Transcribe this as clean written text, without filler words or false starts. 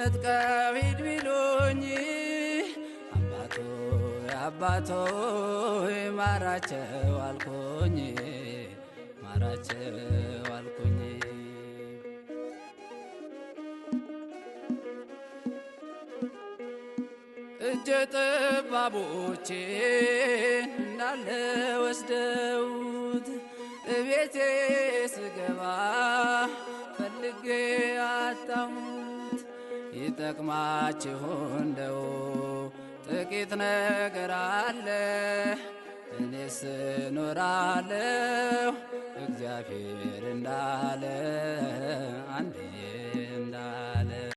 ነጥቀው ሂድ ቢሉኝ አባቶ ማራቸው አልኩኝ ማራቸው አልኩኝ። እጀ ጠባቦቼን እንዳለ ወስደውት እቤቴ ስገባ ፈልጌ አጣሁት። ይጠቅማችሁ እንደው ጥቂት ነገር አለ እኔስ እኖራለሁ እግዚአብሔር እንዳለ አንዴ